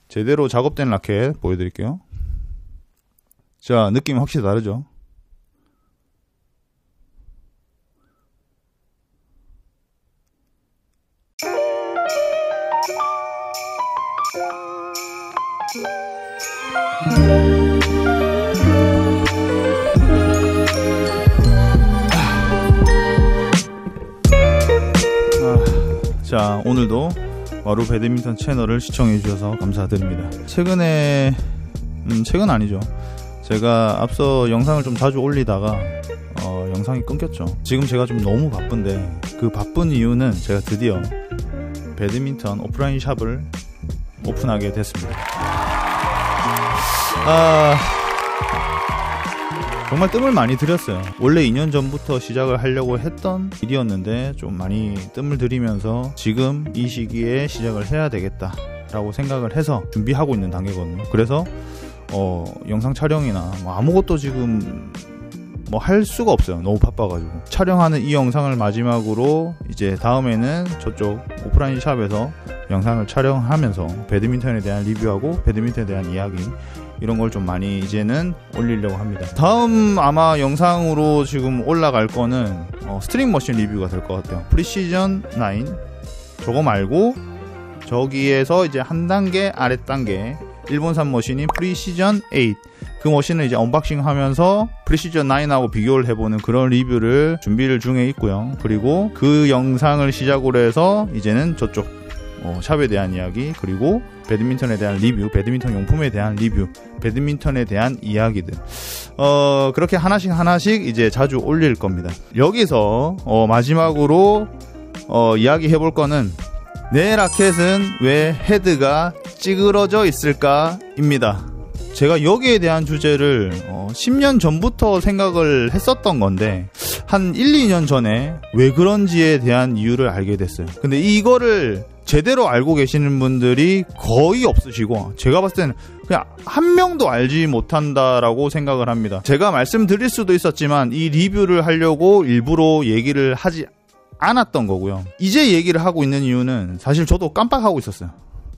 제대로 작업된 라켓 보여드릴게요. 자, 느낌이 확실히 다르죠? 자, 오늘도 와루 배드민턴 채널을 시청해주셔서 감사드립니다. 최근 아니죠. 제가 앞서 영상을 좀 자주 올리다가 영상이 끊겼죠. 지금 제가 좀 너무 바쁜데, 그 바쁜 이유는 제가 드디어 배드민턴 오프라인 샵을 오픈하게 됐습니다. 정말 뜸을 많이 들였어요. 원래 2년 전부터 시작을 하려고 했던 일이었는데 좀 많이 뜸을 들이면서 지금 이 시기에 시작을 해야 되겠다 라고 생각을 해서 준비하고 있는 단계거든요. 그래서 영상 촬영이나 뭐 아무것도 지금 뭐 할 수가 없어요. 너무 바빠가지고. 촬영하는 이 영상을 마지막으로 이제 다음에는 저쪽 오프라인 샵에서 영상을 촬영하면서 배드민턴에 대한 리뷰하고 배드민턴에 대한 이야기 이런 걸 좀 많이 이제는 올리려고 합니다. 다음 아마 영상으로 지금 올라갈 거는 스트링 머신 리뷰가 될 것 같아요. 프리시전 9 저거 말고 저기에서 이제 한 단계 아래 단계 일본산 머신인 프리시전 8 그 머신을 이제 언박싱 하면서 프리시전 9하고 비교를 해보는 그런 리뷰를 준비를 중에 있고요. 그리고 그 영상을 시작으로 해서 이제는 저쪽 샵에 대한 이야기, 그리고 배드민턴에 대한 리뷰, 배드민턴 용품에 대한 리뷰, 배드민턴에 대한 이야기들 그렇게 하나씩 이제 자주 올릴 겁니다. 여기서 마지막으로 이야기 해볼 거는 내 라켓은 왜 헤드가 찌그러져 있을까 입니다. 제가 여기에 대한 주제를 10년 전부터 생각을 했었던 건데 한 1, 2년 전에 왜 그런지에 대한 이유를 알게 됐어요. 근데 이거를 제대로 알고 계시는 분들이 거의 없으시고, 제가 봤을 때는 그냥 한 명도 알지 못한다라고 생각을 합니다. 제가 말씀드릴 수도 있었지만 이 리뷰를 하려고 일부러 얘기를 하지 않았던 거고요. 이제 얘기를 하고 있는 이유는 사실 저도 깜빡하고 있었어요.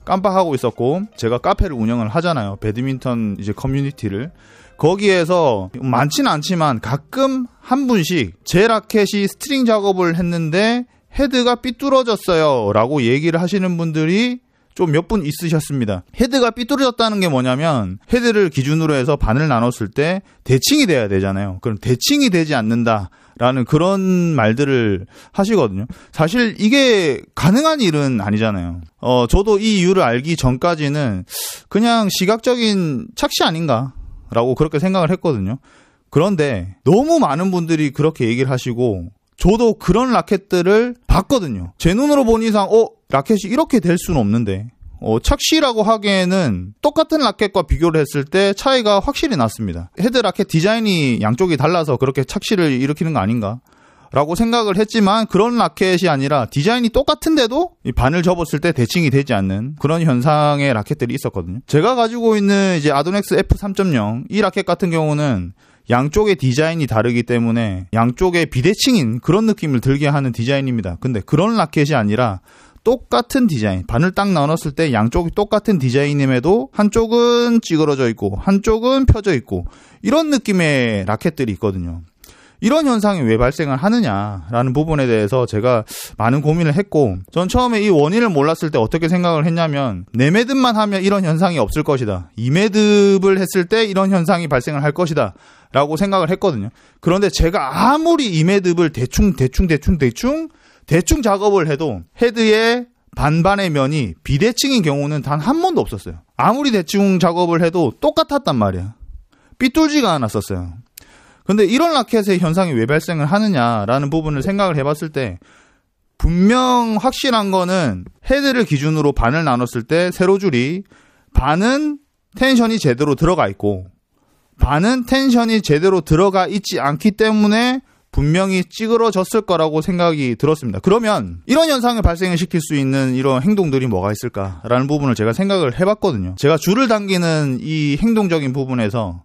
깜빡하고 있었고, 제가 카페를 운영을 하잖아요. 배드민턴 이제 커뮤니티를. 거기에서 많지는 않지만 가끔 한 분씩 제 라켓이 스트링 작업을 했는데 헤드가 삐뚤어졌어요 라고 얘기를 하시는 분들이 좀 몇 분 있으셨습니다. 헤드가 삐뚤어졌다는 게 뭐냐면, 헤드를 기준으로 해서 반을 나눴을 때 대칭이 돼야 되잖아요. 그럼 대칭이 되지 않는다 라는 그런 말들을 하시거든요. 사실 이게 가능한 일은 아니잖아요. 저도 이 이유를 알기 전까지는 그냥 시각적인 착시 아닌가 라고 그렇게 생각을 했거든요. 그런데 너무 많은 분들이 그렇게 얘기를 하시고, 저도 그런 라켓들을 봤거든요. 제 눈으로 본 이상 라켓이 이렇게 될 수는 없는데, 착시라고 하기에는 똑같은 라켓과 비교를 했을 때 차이가 확실히 났습니다. 헤드 라켓 디자인이 양쪽이 달라서 그렇게 착시를 일으키는 거 아닌가 라고 생각을 했지만, 그런 라켓이 아니라 디자인이 똑같은데도 반을 접었을 때 대칭이 되지 않는 그런 현상의 라켓들이 있었거든요. 제가 가지고 있는 이제 아도넥스 F3.0 이 라켓 같은 경우는 양쪽의 디자인이 다르기 때문에 양쪽의 비대칭인 그런 느낌을 들게 하는 디자인입니다. 근데 그런 라켓이 아니라 똑같은 디자인, 반을 딱 나눴을 때 양쪽이 똑같은 디자인임에도 한쪽은 찌그러져 있고 한쪽은 펴져 있고 이런 느낌의 라켓들이 있거든요. 이런 현상이 왜 발생을 하느냐라는 부분에 대해서 제가 많은 고민을 했고, 전 처음에 이 원인을 몰랐을 때 어떻게 생각을 했냐면, 4매듭만 하면 이런 현상이 없을 것이다, 2매듭을 했을 때 이런 현상이 발생을 할 것이다 라고 생각을 했거든요. 그런데 제가 아무리 2매듭을 대충 작업을 해도 헤드의 반반의 면이 비대칭인 경우는 단 한 번도 없었어요. 아무리 대충 작업을 해도 똑같았단 말이야. 삐뚤지가 않았었어요. 근데 이런 라켓의 현상이 왜 발생을 하느냐라는 부분을 생각을 해봤을 때, 분명 확실한 거는 헤드를 기준으로 반을 나눴을 때 세로줄이 반은 텐션이 제대로 들어가 있고 반은 텐션이 제대로 들어가 있지 않기 때문에 분명히 찌그러졌을 거라고 생각이 들었습니다. 그러면 이런 현상을 발생을 시킬 수 있는 이런 행동들이 뭐가 있을까라는 부분을 제가 생각을 해봤거든요. 제가 줄을 당기는 이 행동적인 부분에서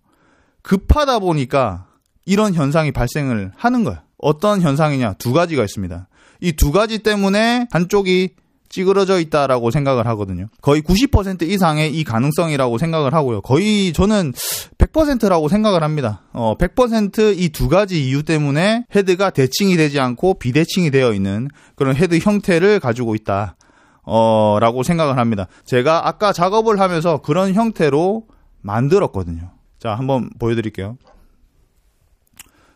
급하다 보니까 이런 현상이 발생을 하는 거예요. 어떤 현상이냐? 2가지가 있습니다. 이 2가지 때문에 한쪽이 찌그러져 있다라고 생각을 하거든요. 거의 90% 이상의 이 가능성이라고 생각을 하고요. 거의 저는 100%라고 생각을 합니다. 100% 이 두 가지 이유 때문에 헤드가 대칭이 되지 않고 비대칭이 되어 있는 그런 헤드 형태를 가지고 있다. 라고 생각을 합니다. 제가 아까 작업을 하면서 그런 형태로 만들었거든요. 자, 한번 보여드릴게요.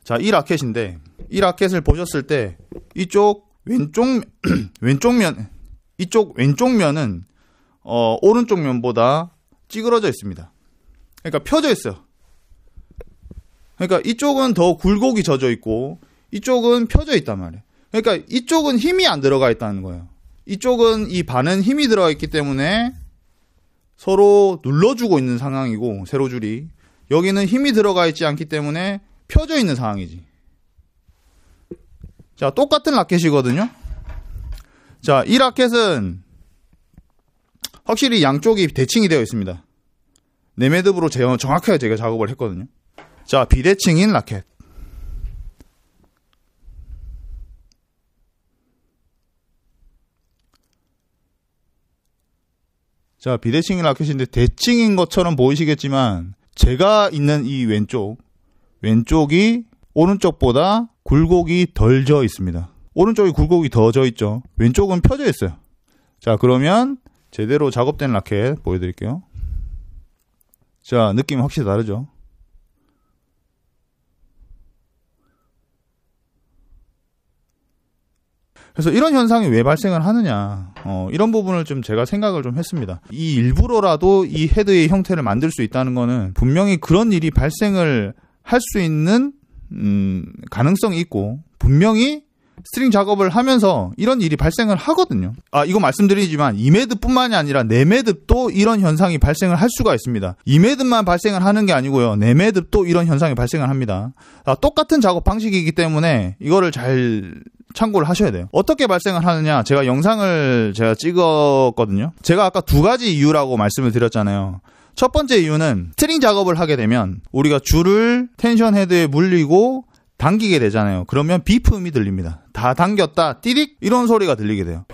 자, 이 라켓인데, 이 라켓을 보셨을 때, 이쪽 왼쪽 면은, 오른쪽 면보다 찌그러져 있습니다. 그러니까 펴져 있어요. 그러니까 이쪽은 더 굴곡이 져져 있고, 이쪽은 펴져 있단 말이에요. 그러니까 이쪽은 힘이 안 들어가 있다는 거예요. 이쪽은 이 반은 힘이 들어가 있기 때문에 서로 눌러주고 있는 상황이고, 세로줄이. 여기는 힘이 들어가 있지 않기 때문에 펴져 있는 상황이지. 자, 똑같은 라켓이거든요. 자, 이 라켓은 확실히 양쪽이 대칭이 되어 있습니다. 네매듭으로 정확하게 제가 작업을 했거든요. 자, 비대칭인 라켓. 자, 비대칭인 라켓인데 대칭인 것처럼 보이시겠지만 제가 있는 이 왼쪽이 오른쪽보다 굴곡이 덜 져 있습니다. 오른쪽이 굴곡이 더 져 있죠. 왼쪽은 펴져 있어요. 자, 그러면 제대로 작업된 라켓 보여드릴게요. 자, 느낌이 확실히 다르죠. 그래서 이런 현상이 왜 발생을 하느냐, 이런 부분을 좀 제가 생각을 좀 했습니다. 이 일부러라도 이 헤드의 형태를 만들 수 있다는 거는 분명히 그런 일이 발생을 할 수 있는 가능성이 있고, 분명히 스트링 작업을 하면서 이런 일이 발생을 하거든요. 이거 말씀드리지만 2매듭뿐만이 아니라 4매듭도 이런 현상이 발생을 할 수가 있습니다. 2매듭만 발생을 하는 게 아니고요, 4매듭도 이런 현상이 발생을 합니다. 똑같은 작업 방식이기 때문에 이거를 잘 참고를 하셔야 돼요. 어떻게 발생을 하느냐, 제가 영상을 찍었거든요. 제가 아까 두 가지 이유라고 말씀을 드렸잖아요. 첫 번째 이유는 스트링 작업을 하게 되면 우리가 줄을 텐션 헤드에 물리고 당기게 되잖아요. 그러면 비프음이 들립니다. 다 당겼다, 띠릭, 이런 소리가 들리게 돼요.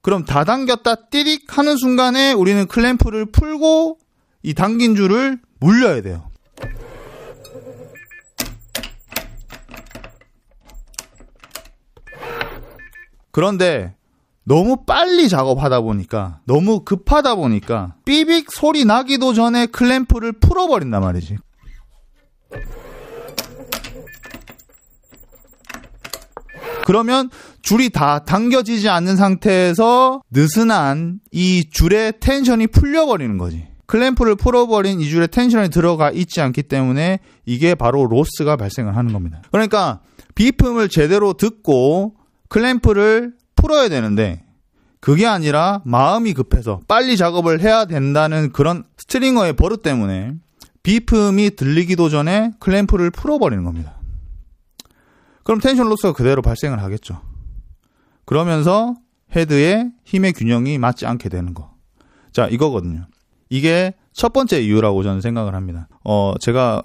그럼 다 당겼다, 띠릭 하는 순간에 우리는 클램프를 풀고 이 당긴 줄을 물려야 돼요. 그런데 너무 빨리 작업하다 보니까, 너무 급하다 보니까 삐빅 소리 나기도 전에 클램프를 풀어버린단 말이지. 그러면 줄이 다 당겨지지 않는 상태에서 느슨한 이 줄의 텐션이 풀려버리는 거지. 클램프를 풀어버린 이 줄에 텐션이 들어가 있지 않기 때문에 이게 바로 로스가 발생을 하는 겁니다. 그러니까 비품을 제대로 듣고 클램프를 풀어야 되는데 그게 아니라 마음이 급해서 빨리 작업을 해야 된다는 그런 스트링어의 버릇 때문에 비품이 들리기도 전에 클램프를 풀어버리는 겁니다. 그럼 텐션 로스가 그대로 발생을 하겠죠. 그러면서 헤드의 힘의 균형이 맞지 않게 되는 거. 자, 이거거든요. 이게 첫 번째 이유라고 저는 생각을 합니다. 제가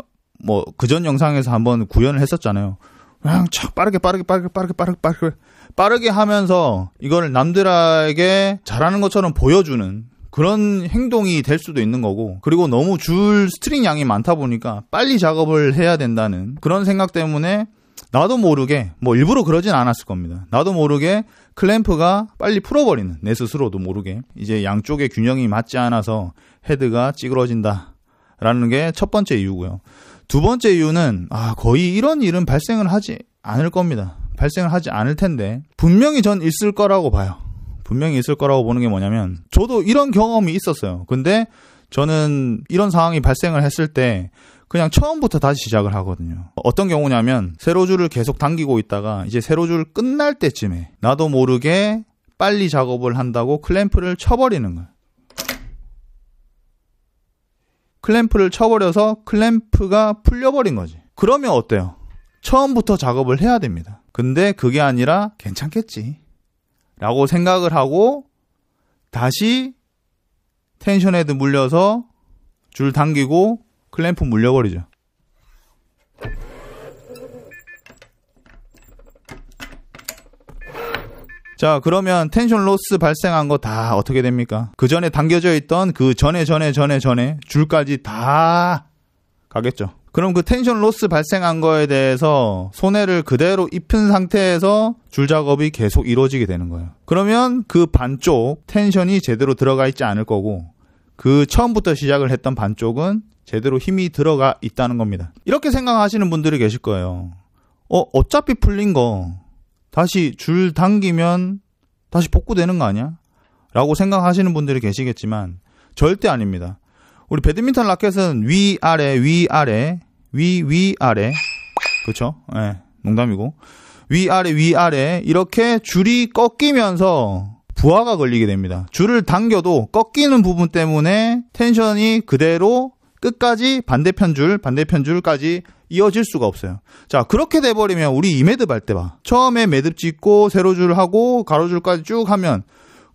그전 영상에서 한번 구현을 했었잖아요. 그냥 촥 빠르게 하면서 이거를 남들에게 잘하는 것처럼 보여주는 그런 행동이 될 수도 있는 거고, 그리고 너무 줄 스트링 양이 많다 보니까 빨리 작업을 해야 된다는 그런 생각 때문에 나도 모르게, 일부러 그러진 않았을 겁니다. 나도 모르게 클램프가 빨리 풀어버리는, 내 스스로도 모르게 이제 양쪽의 균형이 맞지 않아서 헤드가 찌그러진다라는 게 첫 번째 이유고요. 두 번째 이유는 거의 이런 일은 발생을 하지 않을 겁니다. 발생을 하지 않을 텐데 분명히 전 있을 거라고 봐요. 분명히 있을 거라고 보는 게 뭐냐면, 저도 이런 경험이 있었어요. 근데 저는 이런 상황이 발생을 했을 때 그냥 처음부터 다시 시작을 하거든요. 어떤 경우냐면, 세로줄을 계속 당기고 있다가 이제 세로줄 끝날 때쯤에 나도 모르게 빨리 작업을 한다고 클램프를 쳐버리는 거예요. 클램프를 쳐버려서 클램프가 풀려버린 거지. 그러면 어때요? 처음부터 작업을 해야 됩니다. 근데 그게 아니라 괜찮겠지 라고 생각을 하고 다시 텐션 헤드 물려서 줄 당기고 클램프 물려버리죠. 자, 그러면 텐션 로스 발생한 거 다 어떻게 됩니까? 그 전에 당겨져 있던 그 전에 줄까지 다 가겠죠. 그럼 그 텐션 로스 발생한 거에 대해서 손해를 그대로 입힌 상태에서 줄 작업이 계속 이루어지게 되는 거예요. 그러면 그 반쪽 텐션이 제대로 들어가 있지 않을 거고, 그 처음부터 시작을 했던 반쪽은 제대로 힘이 들어가 있다는 겁니다. 이렇게 생각하시는 분들이 계실 거예요. 어차피 풀린 거 다시 줄 당기면 다시 복구되는 거 아니야? 라고 생각하시는 분들이 계시겠지만 절대 아닙니다. 우리 배드민턴 라켓은 위아래 그쵸? 네, 농담이고 위아래 이렇게 줄이 꺾이면서 부하가 걸리게 됩니다. 줄을 당겨도 꺾이는 부분 때문에 텐션이 그대로 끝까지 반대편 줄까지 이어질 수가 없어요. 자, 그렇게 돼버리면 우리 이매듭 할 때 봐. 처음에 매듭 짓고 세로줄 하고 가로줄까지 쭉 하면,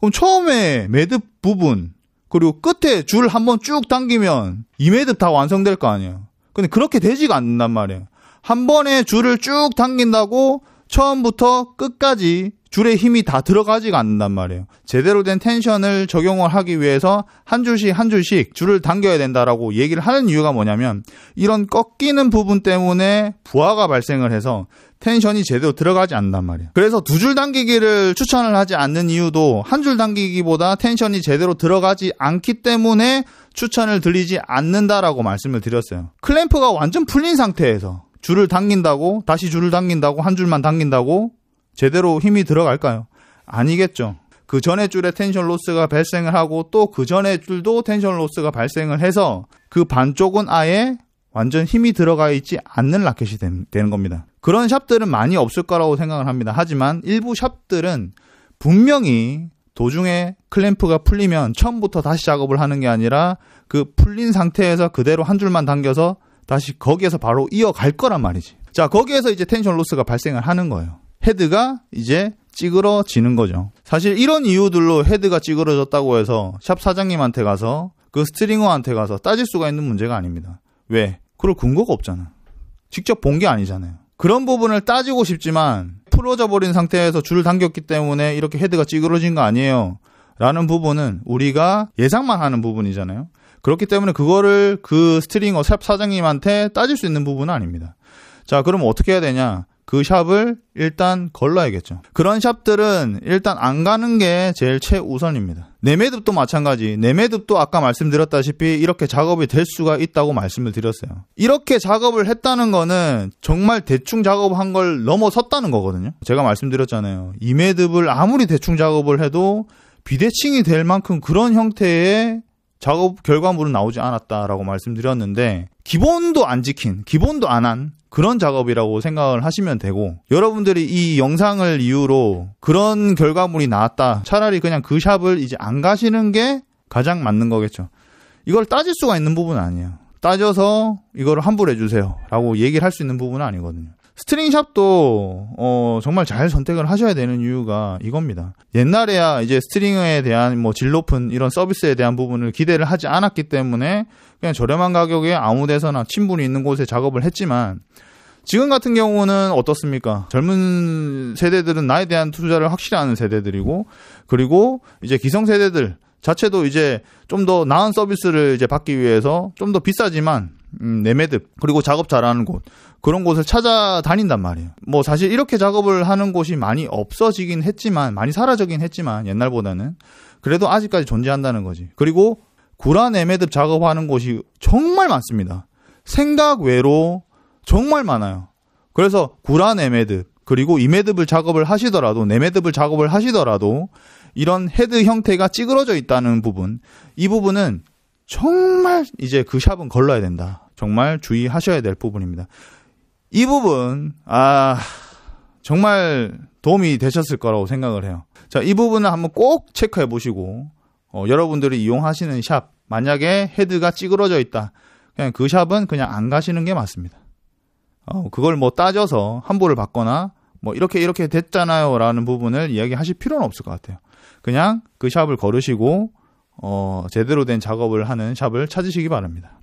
그럼 처음에 매듭 부분 그리고 끝에 줄 한번 쭉 당기면 이매듭 다 완성될 거 아니에요. 근데 그렇게 되지가 않는단 말이에요. 한 번에 줄을 쭉 당긴다고 처음부터 끝까지 줄에 힘이 다 들어가지가 않는단 말이에요. 제대로 된 텐션을 적용을 하기 위해서 한 줄씩 줄을 당겨야 된다라고 얘기를 하는 이유가 뭐냐면, 이런 꺾이는 부분 때문에 부하가 발생을 해서 텐션이 제대로 들어가지 않는단 말이에요. 그래서 두 줄 당기기를 추천을 하지 않는 이유도 한 줄 당기기보다 텐션이 제대로 들어가지 않기 때문에 추천을 드리지 않는다라고 말씀을 드렸어요. 클램프가 완전 풀린 상태에서 줄을 당긴다고, 다시 줄을 당긴다고, 한 줄만 당긴다고 제대로 힘이 들어갈까요? 아니겠죠. 그 전에 줄에 텐션 로스가 발생을 하고 또 그 전에 줄도 텐션 로스가 발생을 해서 그 반쪽은 아예 완전 힘이 들어가 있지 않는 라켓이 되는 겁니다. 그런 샵들은 많이 없을 거라고 생각을 합니다. 하지만 일부 샵들은 분명히 도중에 클램프가 풀리면 처음부터 다시 작업을 하는 게 아니라 그 풀린 상태에서 그대로 한 줄만 당겨서 다시 거기에서 바로 이어갈 거란 말이지. 자, 거기에서 이제 텐션 로스가 발생을 하는 거예요. 헤드가 이제 찌그러지는 거죠. 사실 이런 이유들로 헤드가 찌그러졌다고 해서 샵 사장님한테 가서 그 스트링어한테 가서 따질 수가 있는 문제가 아닙니다. 왜? 그럴 근거가 없잖아. 직접 본 게 아니잖아요. 그런 부분을 따지고 싶지만 풀어져 버린 상태에서 줄을 당겼기 때문에 이렇게 헤드가 찌그러진 거 아니에요 라는 부분은 우리가 예상만 하는 부분이잖아요. 그렇기 때문에 그거를 그 스트링어 샵 사장님한테 따질 수 있는 부분은 아닙니다. 자, 그럼 어떻게 해야 되냐? 그 샵을 일단 걸러야겠죠. 그런 샵들은 일단 안 가는 게 제일 최우선입니다. 내매듭도 마찬가지. 내매듭도 아까 말씀드렸다시피 이렇게 작업이 될 수가 있다고 말씀을 드렸어요. 이렇게 작업을 했다는 거는 정말 대충 작업한 걸 넘어섰다는 거거든요. 제가 말씀드렸잖아요. 이 매듭을 아무리 대충 작업을 해도 비대칭이 될 만큼 그런 형태의 작업 결과물은 나오지 않았다라고 말씀드렸는데, 기본도 안 지킨, 기본도 안 한 그런 작업이라고 생각을 하시면 되고, 여러분들이 이 영상을 이유로 그런 결과물이 나왔다, 차라리 그냥 그 샵을 이제 안 가시는 게 가장 맞는 거겠죠. 이걸 따질 수가 있는 부분은 아니에요. 따져서 이거를 환불해 주세요 라고 얘기를 할 수 있는 부분은 아니거든요. 스트링샵도 정말 잘 선택을 하셔야 되는 이유가 이겁니다. 옛날에야 이제 스트링에 대한 질 높은 이런 서비스에 대한 부분을 기대를 하지 않았기 때문에 그냥 저렴한 가격에 아무 데서나 친분이 있는 곳에 작업을 했지만, 지금 같은 경우는 어떻습니까? 젊은 세대들은 나에 대한 투자를 확실히 하는 세대들이고, 그리고 이제 기성세대들 자체도 이제 좀 더 나은 서비스를 이제 받기 위해서 좀 더 비싸지만 내매듭 그리고 작업 잘하는 곳, 그런 곳을 찾아다닌단 말이에요. 사실 이렇게 작업을 하는 곳이 많이 없어지긴 했지만, 많이 사라지긴 했지만 옛날보다는 그래도 아직까지 존재한다는 거지. 그리고 구라 내매듭 작업하는 곳이 정말 많습니다. 생각 외로 정말 많아요. 그래서 구라 내매듭 그리고 이매듭을 작업을 하시더라도, 내매듭을 작업을 하시더라도 이런 헤드 형태가 찌그러져 있다는 부분, 이 부분은 정말 이제 그 샵은 걸러야 된다. 정말 주의하셔야 될 부분입니다. 이 부분 정말 도움이 되셨을 거라고 생각을 해요. 자, 이 부분을 한번 꼭 체크해 보시고 여러분들이 이용하시는 샵, 만약에 헤드가 찌그러져 있다, 그냥 그 샵은 그냥 안 가시는 게 맞습니다. 그걸 따져서 환불을 받거나 이렇게 됐잖아요 라는 부분을 이야기하실 필요는 없을 것 같아요. 그냥 그 샵을 걸으시고 제대로 된 작업을 하는 샵을 찾으시기 바랍니다.